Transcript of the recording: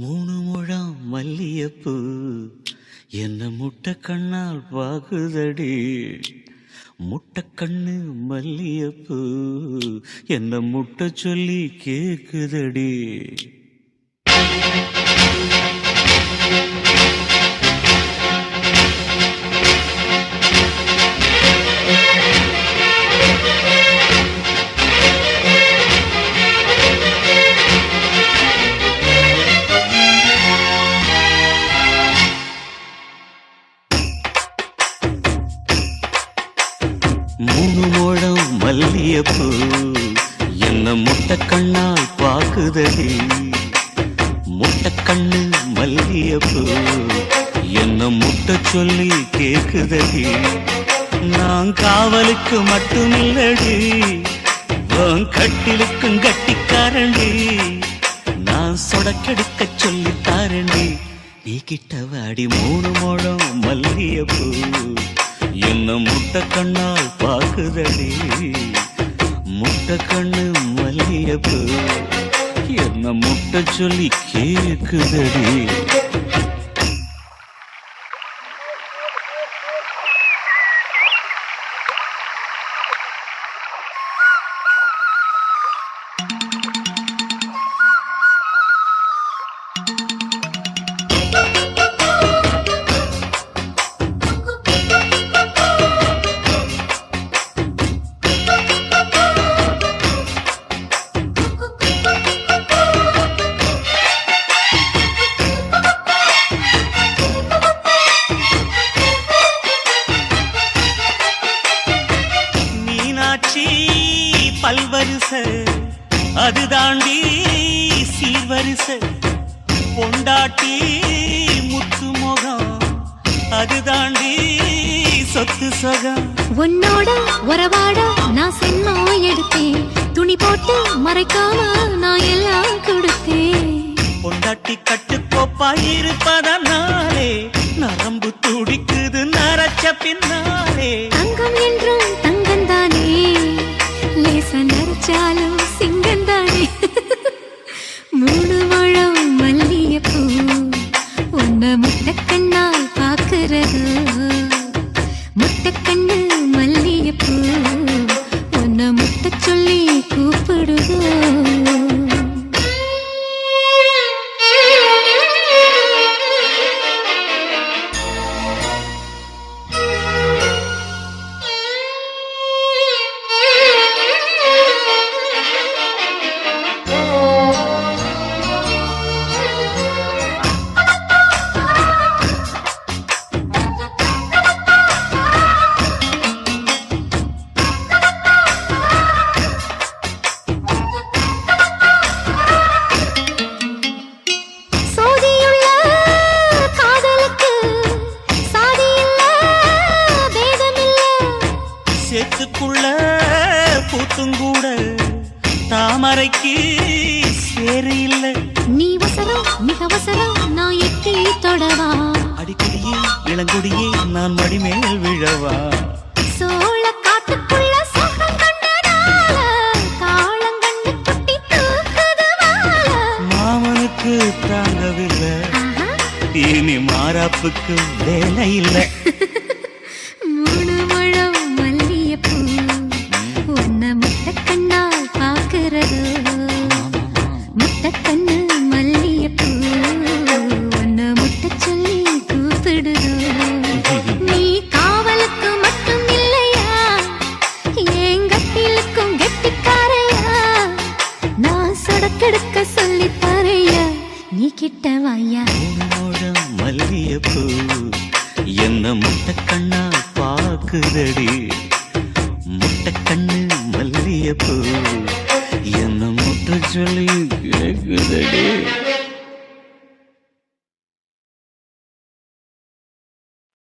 மூணு முழம் மல்லியப்பூ என்ன முட்டை கண்ணால் பாகுதடி. முட்டை கண்ணு மல்லியப்பூ என்ன முட்டை சொல்லி கேக்குதடி. மூணு முழம் மல்லியப்பூ என்ன முட்டை கண்ணால் பாக்குதடி. முட்டை கண்ணு மல்லியப்பூ என்ன முட்டை சொல்லி கேக்குதடி. நான் காவலுக்கு மட்டுமில்லடி, கட்டிலுக்கும் கட்டிக்காரண்டி. நான் சொடக்கெடுக்க சொல்லி தாரண்டி. நீ கிட்ட வாடி மூணு முழம் மல்லியப்பூ என்ன முட்டை கண்ணால் பாக்குதடி. முட்டை கண்ணு மல்லியப்பூ என்ன முட்டை சொல்லி கேக்குதடி. பல்வரிச அது தாண்டி சீர்வரிச பொண்டாட்டி முத்து முகம் அது தாண்டி சொத்து சகம். உன்னோட உறவாட நான் சென்மோ எடுத்தேன், துணி போட்டு மறைக்காம நான் எல்லாம் கொடுத்தேன். பொண்டாட்டி கட்டுக்கோப்பா இருப்பதனாலே நரம்பு துடிக்குது நரச்ச பின்னாலே. தங்கம் என்றும் தங்கந்தானே, லேச நரைச்சாலும் சிங்கந்தானே. மூணு முழம் மல்லியப்பூ உன்ன முட்டை கண்ணால் பாக்குறது. முட்டை கண்ணு மல்லியப்பூ உன்ன முட்டை சொல்லி கூப்பிடுதோ. சேத்துக்குள்ள பூத்துங்கூட தாமரைக்கு சேரு இல்ல. நீ வசரம் மிக வசரம் நான் எட்டி தொடவா. அடிக்கடியே இளங்குடியே நான் மடிமேல் விழவா. சோழ காட்டுக்குள்ள சோகம் கண்டதால காளங்கண்ணு குட்டி தூக்குதுவால. மாமனுக்கு தாங்கவில்லை, இனி மாறாப்புக்கு வேலை இல்லை. மூணு முழம் மல்லியப்பூ உன்ன முட்டை கண்ணால் பாக்குறது. முட்டை கண்ணு மல்லியப்பூ உன்ன முட்டை சொல்லி கூப்பிடுதோ. நீ காவலுக்கு மட்டும் இல்லையா, என் கட்டிலுக்கும் கெட்டிக்காரையா. நான் சொடக்கெடுக்க சொல்லி தரையா, நீ கிட்ட வாயா. மல்லியப்பூ என்ன முட்டை கண்ணா பாக்குதடி. முட்டை கண்ணு மல்லியப்பூ என்ன முட்டை சொல்லி கேக்குதடி.